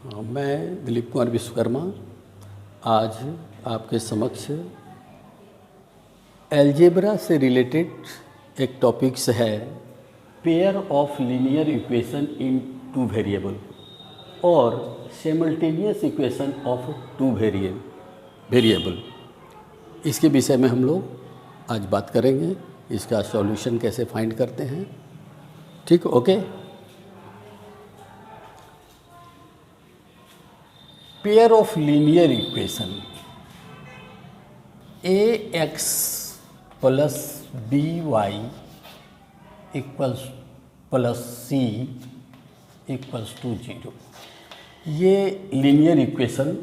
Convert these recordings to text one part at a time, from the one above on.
मैं दिलीप कुमार विश्वकर्मा आज आपके समक्ष अलजेब्रा से रिलेटेड एक टॉपिक्स है pair of linear equation in two variable और simultaneous equation of two variable. इसके विषय में हम लोग आज बात करेंगे, इसका सॉल्यूशन कैसे फाइंड करते हैं। ठीक, okay. Pair of linear equation ax plus by equals plus c equals to 0, ये linear equation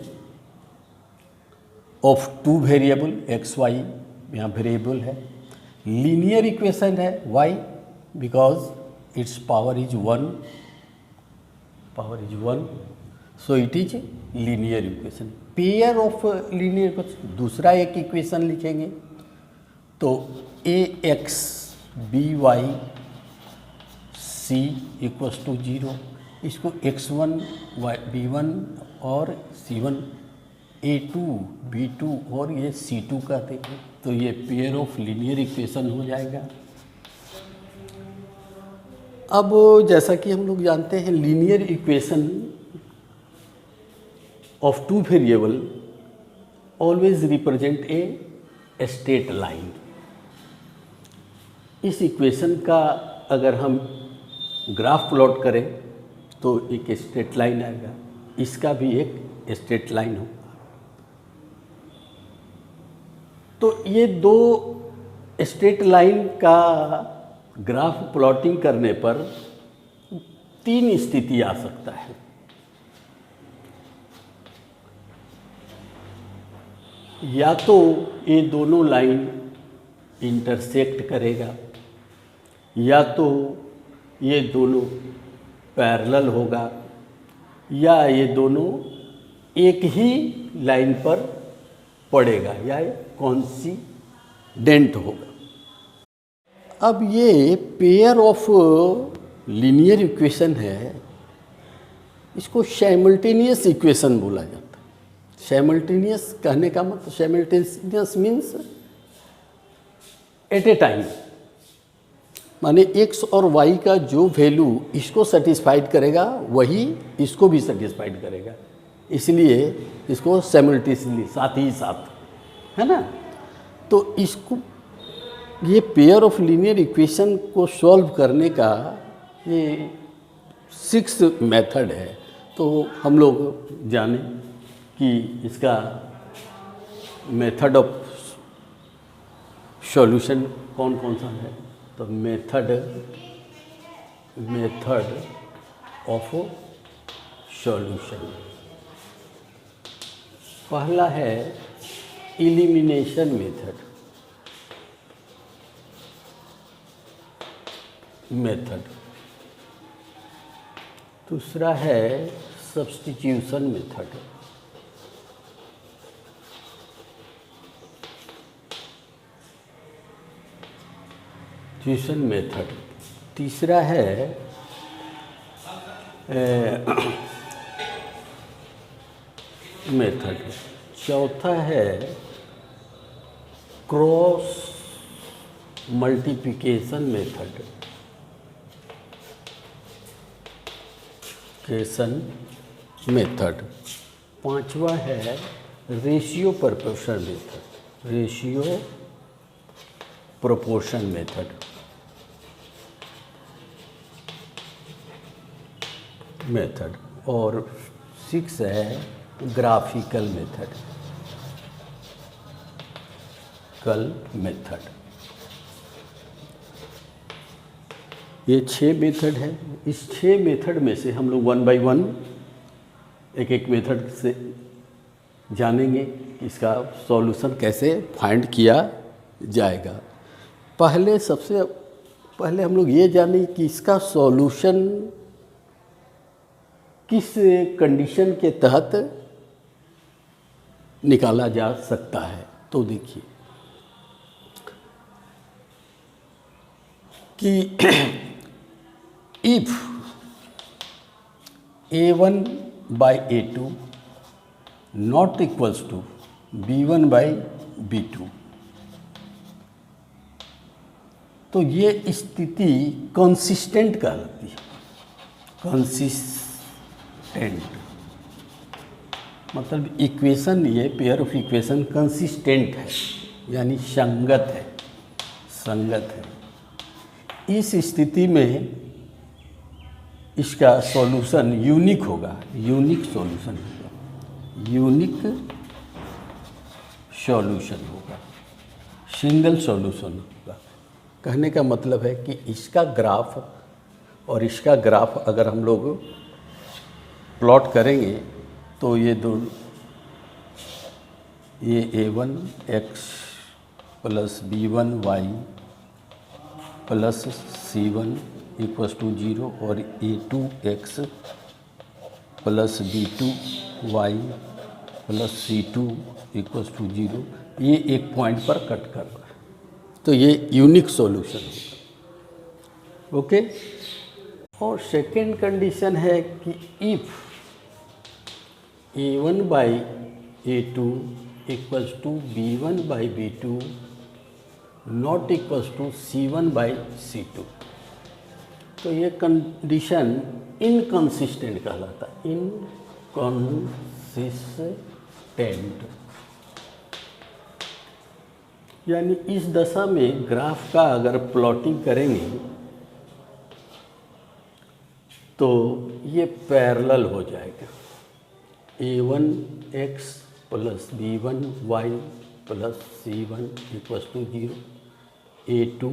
of two variable x y, यहाँ वेरिएबल है, लीनियर इक्वेशन है y because it's power is 1, so it is linear equation. Pair of linear equation, दूसरा एक equation लिखेंगे तो ax by c equals to 0, इसको x1 b1 और c1 a2 b2 और ये c2 कहते हैं, तो ये पेयर ऑफ लीनियर इक्वेशन हो जाएगा। अब जैसा कि हम लोग जानते हैं linear equation of two variable always represent a straight line. इस इक्वेशन का अगर हम ग्राफ प्लॉट करें तो एक स्ट्रेट लाइन आएगा, इसका भी एक स्ट्रेट लाइन होगा। तो ये दो स्ट्रेट लाइन का ग्राफ प्लॉटिंग करने पर तीन स्थिति आ सकता है। या तो ये दोनों लाइन इंटरसेक्ट करेगा, या तो ये दोनों पैरेलल होगा, या ये दोनों एक ही लाइन पर पड़ेगा या कॉन्सिडेंट होगा। अब ये पेयर ऑफ लीनियर इक्वेशन है, इसको साइमल्टेनियस इक्वेशन बोला जाता है। साइमल्टेनियस कहने का मतलब, simultaneous means at a time, माने x और y का जो वैल्यू इसको सेटिस्फाइड करेगा वही इसको भी सेटिस्फाइड करेगा, इसलिए इसको साइमल्टेनियसली, साथ ही साथ, है ना। तो इसको, ये पेयर ऑफ लीनियर इक्वेशन को सॉल्व करने का ये 6th मेथड है। तो हम लोग जाने कि इसका मेथड ऑफ सॉल्यूशन कौन कौन सा है। तो मेथड ऑफ सॉल्यूशन, पहला है एलिमिनेशन मेथड, दूसरा है सब्स्टिट्यूशन मेथड, तीसरा है मेथड, चौथा है क्रॉस मल्टीप्लिकेशन मेथड, पांचवा है रेशियो प्रोपोर्शन मेथड, और 6 है ग्राफिकल मेथड। ये 6 मेथड है। इस 6 मेथड में से हम लोग 1 बाय 1 एक मेथड से जानेंगे इसका सॉल्यूशन कैसे फाइंड किया जाएगा। सबसे पहले हम लोग ये जानें कि इसका सॉल्यूशन किस कंडीशन के तहत निकाला जा सकता है। तो देखिए कि if a1 by A2 not equals to B1 by B2। तो ये स्थिति कंसिस्टेंट कहलाती है। कंसिस्टेंट मतलब इक्वेशन, ये पेयर ऑफ इक्वेशन कंसिस्टेंट है, यानी संगत है, संगत है। इस स्थिति में इसका सॉल्यूशन यूनिक होगा, यूनिक सॉल्यूशन होगा, यूनिक सॉल्यूशन होगा, सिंगल सॉल्यूशन होगा। कहने का मतलब है कि इसका ग्राफ और इसका ग्राफ अगर हम लोग प्लॉट करेंगे तो ये दोनों, ये A1 x plus B1 y plus C1 equals to 0 और A2 x plus B2 y plus C2 equals to 0, ये एक पॉइंट पर कट कर रहा है, तो ये यूनिक सॉल्यूशन होगा। ओके। और सेकेंड कंडीशन है कि if A1 by A2 equals to B1 by B2 not equals to C1 by C2, तो ये कंडीशन इनकंसिस्टेंट कहलाता है, इनकंसिस्टेंट। यानी इस दशा में ग्राफ का अगर प्लॉटिंग करेंगे तो ये पैरेलल हो जाएगा। A1 x plus B1 y plus C1 equals to 0, A2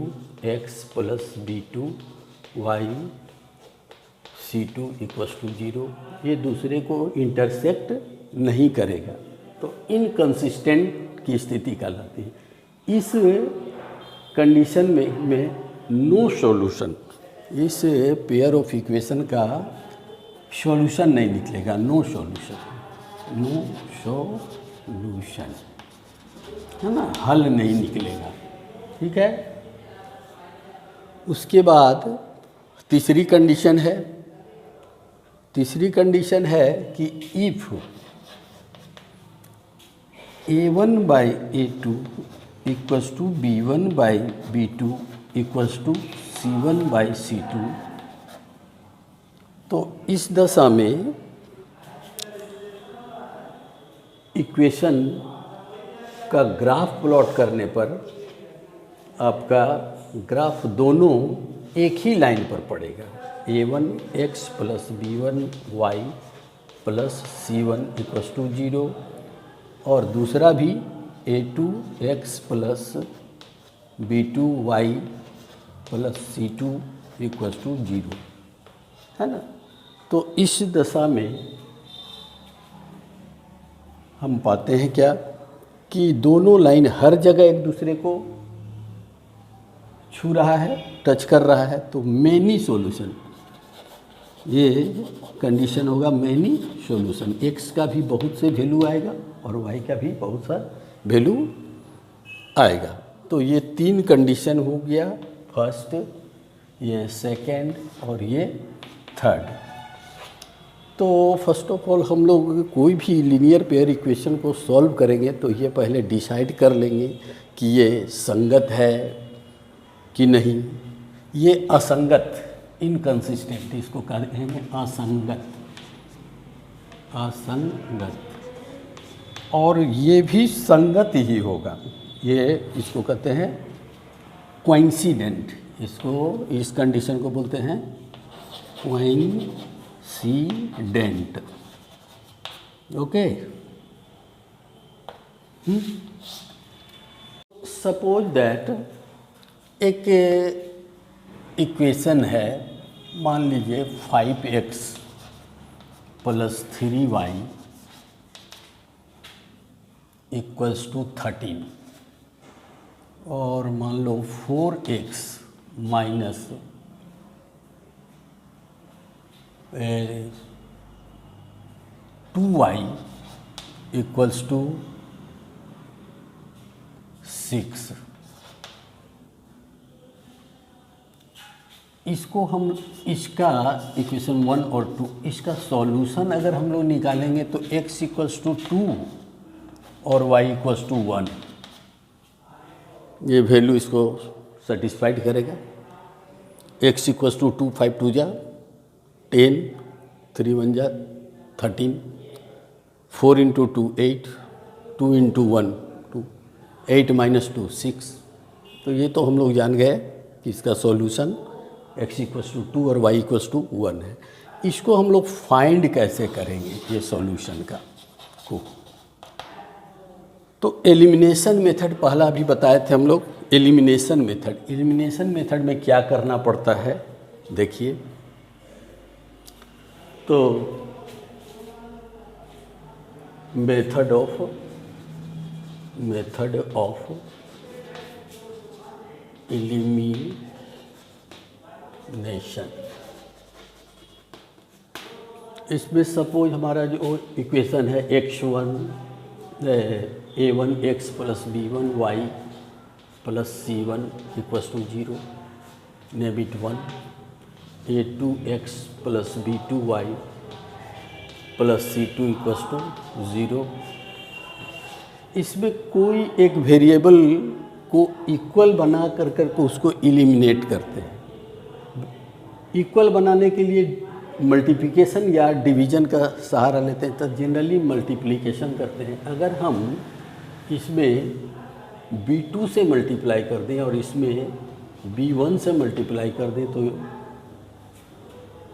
x plus B2 y C2 equals to 0, ये दूसरे को इंटरसेक्ट नहीं करेगा, तो इनकंसिस्टेंट की स्थिति कहलाती है। इस कंडीशन में नो सॉल्यूशन, इस पेयर ऑफ इक्वेशन का सॉल्यूशन नहीं निकलेगा, नो सॉल्यूशन, नो सॉल्यूशन, है ना, हल नहीं निकलेगा। ठीक है। उसके बाद तीसरी कंडीशन है, तीसरी कंडीशन है कि if A1 by A2 equals to B1 by B2 equals to C1 by C2, तो इस दशा में इक्वेशन का ग्राफ प्लॉट करने पर आपका ग्राफ दोनों एक ही लाइन पर पड़ेगा। A1 x plus B1 y plus C1 equals to 0 और दूसरा भी A2 x plus B2 y plus C2 equals to 0, है ना। तो इस दशा में हम पाते हैं क्या कि दोनों लाइन हर जगह एक दूसरे को छू रहा है, टच कर रहा है, तो मैनी सॉल्यूशन, ये कंडीशन होगा मैनी सॉल्यूशन। x का भी बहुत से वैल्यू आएगा और y का भी बहुत सा वैल्यू आएगा। तो ये तीन कंडीशन हो गया, फर्स्ट, ये सेकंड और ये थर्ड। तो फर्स्ट ऑफ ऑल हम लोग कोई भी लीनियर पेयर इक्वेशन को सॉल्व करेंगे तो ये पहले डिसाइड कर लेंगे कि ये संगत है कि नहीं। ये असंगत, इनकंसिस्टेंट, इसको कहेंगे असंगत, असंगत। और ये भी संगत ही होगा, ये इसको कहते हैं कोइंसिडेंट, इसको, इस कंडीशन को बोलते हैं कोइंसिडेंट। ओके। सपोज दैट एक इक्वेशन है, मान लीजिए 5x plus 3y equals to 13 और मान लो 4x minus 2y equals to 6। इसको हम इसका इक्वेशन 1 और 2 इसका सॉल्यूशन अगर हम लोग निकालेंगे तो x इक्वल्स टू 2 और y इक्वल्स टू 1, ये वैल्यू इसको सेटिस्फाइड करेगा। x इक्वल्स टू 2, 5 2 जा 10, 3 1 जा 13, 4 इंटू 2 8, 2 इंटू 1 2, 8 माइनस 2 6। तो ये तो हम लोग जान गए कि इसका सॉल्यूशन x इक्वल्स टू 2 और y इक्वल्स टू 1 है। इसको हम लोग फाइंड कैसे करेंगे ये सॉल्यूशन का को, तो एलिमिनेशन मेथड पहला भी बताए थे हम लोग। एलिमिनेशन मेथड में क्या करना पड़ता है देखिए, तो मेथड ऑफ एलिमिनेशन, इसमें सपोज हमारा जो इक्वेशन है x1 a1x plus b1y plus c1 equals to 0, नेबिट 1, a2x plus b2y plus c2 equals to 0। इसमें कोई एक वेरिएबल को इक्वल बना कर के उसको एलिमिनेट करते हैं। इक्वल बनाने के लिए मल्टीप्लिकेशन या डिवीज़न का सहारा लेते हैं, तो जनरली मल्टीप्लिकेशन करते हैं। अगर हम इसमें b2 से मल्टीप्लाई कर दें और इसमें b1 से मल्टीप्लाई कर दें तो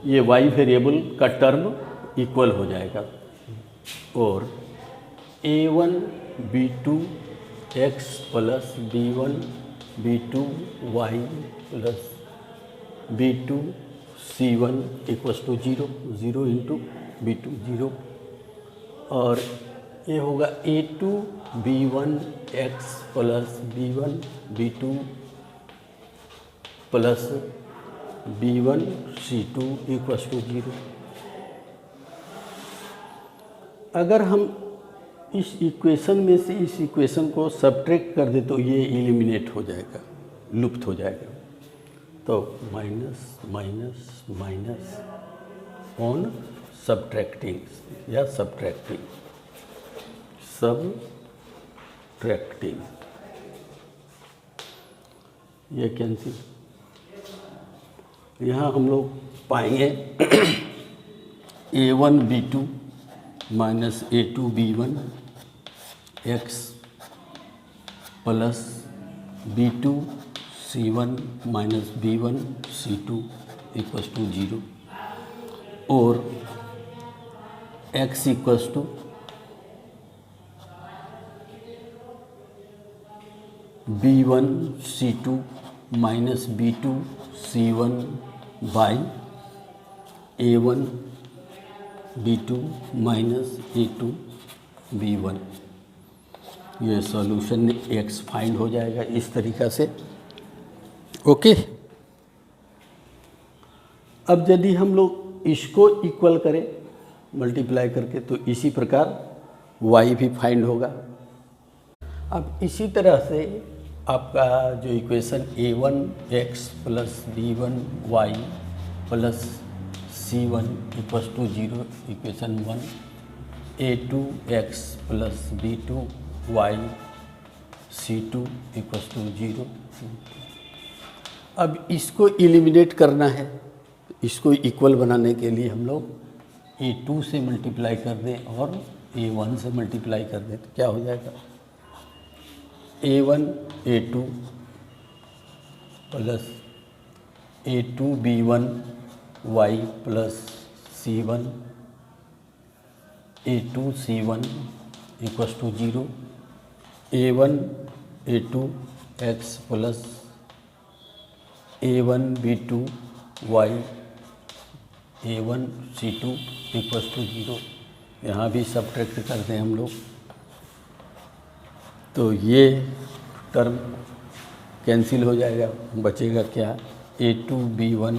ये y वेरिएबल का टर्म इक्वल हो जाएगा और a1 b2 x plus b1 b2 y plus b2 c1 equals to 0, 0 into b2 0, और ये होगा a2 b1 x plus b1 b2 plus b1 c2 equals to 0। अगर हम इस इक्वेशन में से इस इक्वेशन को सब्ट्रैक्ट कर दे तो ये एलिमिनेट हो जाएगा, लुप्त हो जाएगा। तो minus minus minus on subtracting या सब्ट्रैक्टिंग ये कैंसिल। यहाँ हम लोग पाएंगे a1 b2 minus a2 b1 x plus b2 c1 minus b1 c2 equals to 0 और x equals to b1 c2 minus b2 c1 by a1 b2 minus a2 b1। ये solution x find हो जाएगा इस तरीक़ा से। Okay, अब यदि हम लोग इसको इक्वल करें मल्टीप्लाई करके तो इसी प्रकार y भी फाइंड होगा। अब इसी तरह से आपका जो equation a1 x plus b1 y plus c1 equals to 0 equation 1, a2 x plus b2 y c2 equals to 0। अब इसको एलिमिनेट करना है, इसको इक्वल बनाने के लिए हम लोग a2 से मल्टीप्लाई कर दें और a1 से मल्टीप्लाई कर दें तो क्या हो जाएगा, a1 a2 plus a2 b1 y plus c1 a2 c1 equals to 0, a1 a2 x plus a1 b2 y a1 c2 equals to 0। यहाँ भी सब्ट्रैक्ट करते हैं हम लोग तो ये टर्म कैंसिल हो जाएगा, बचेगा क्या, a2 b1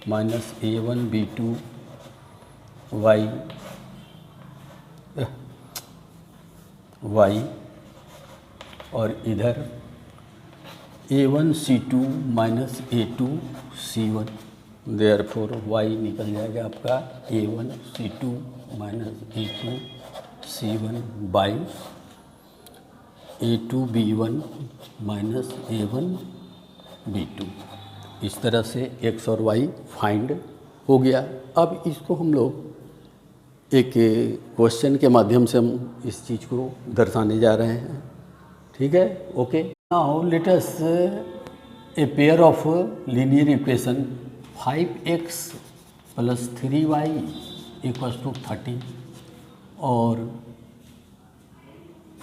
minus a1 b2 y और इधर a1 c2 minus a2 c1। Therefore y निकल जाएगा आपका A1C2 minus A2C1 by A2B1 minus A1B2। इस तरह से x और y फाइंड हो गया। अब इसको हम लोग एक क्वेश्चन के माध्यम से हम इस चीज़ को दर्शाने जा रहे हैं। ठीक है, okay. Now let us a pair of linear equation 5x plus 3y equals to 30 और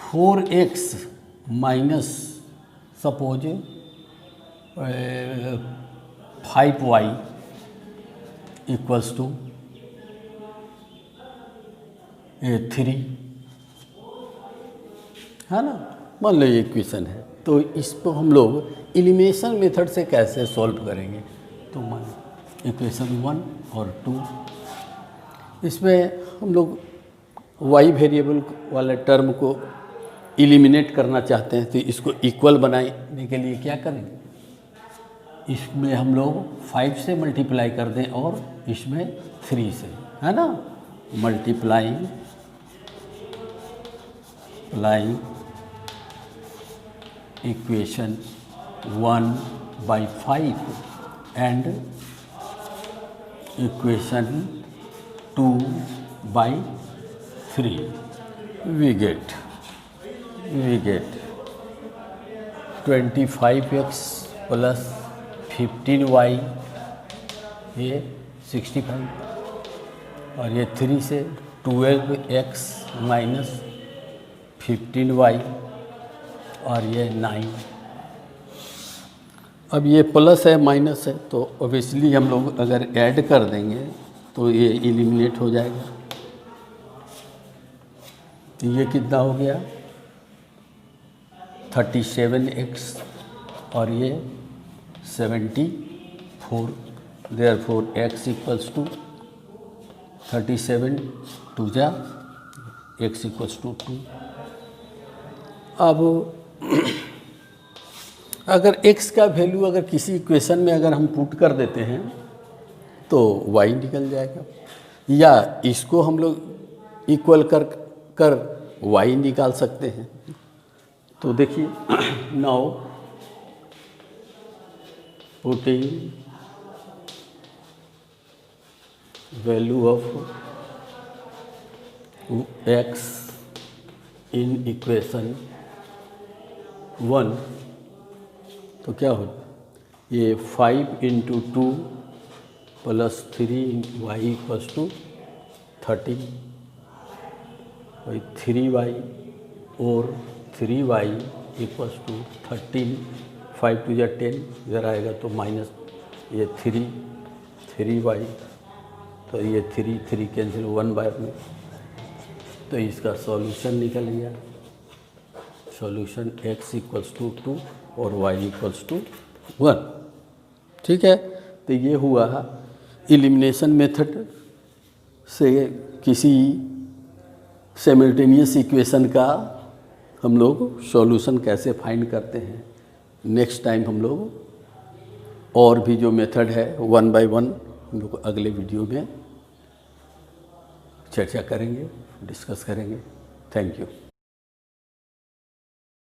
4x minus suppose 5y equals to 3 है ना। मान लो ये इक्वेशन है, तो इसको हम लोग एलिमिनेशन मेथड से कैसे सॉल्व करेंगे। तो मान इक्वेशन 1 और 2, इसमें हम लोग y वेरिएबल वाले टर्म को एलिमिनेट करना चाहते हैं, तो इसको इक्वल बनाने के लिए क्या करेंगे, इसमें हम लोग 5 से मल्टीप्लाई कर दें और इसमें 3 से, है ना। Multiplying equation 1 by 5 and equation 2 by 3 we get 25x plus 15y ये 65 और ये 3 से 12x माइनस 15y और ये 9। अब ये प्लस है माइनस है, तो ऑब्वियसली हम लोग अगर ऐड कर देंगे तो ये एलिमिनेट हो जाएगा। तो ये कितना हो गया 37x और ये 74। Therefore x equals to 37 to जा x इक्वल्स टू 2। अब अगर x का वैल्यू अगर किसी इक्वेशन में अगर हम पुट कर देते हैं तो y निकल जाएगा, या इसको हम लोग इक्वल कर y निकाल सकते हैं। तो देखिए now putting value of x in equation 1, तो क्या हो, ये 5 into 2 plus 3y equals to 30, वही 3y और 3y इक्वल्स टू 13, 5 टू या 10 इधर आएगा तो माइनस ये 3y, तो ये 3 कैंसिल 1 बाय में, तो इसका सॉल्यूशन निकल गया। सॉल्यूशन x इक्वल्स टू 2 और y इक्वल्स टू 1। ठीक है, तो ये हुआ एलिमिनेशन मेथड से किसी सिमल्टेनियस इक्वेशन का हम लोग सॉल्यूशन कैसे फाइंड करते हैं। नेक्स्ट टाइम हम लोग और भी जो मेथड है 1 by 1 हम लोग अगले वीडियो में चर्चा करेंगे, डिस्कस करेंगे। Thank you.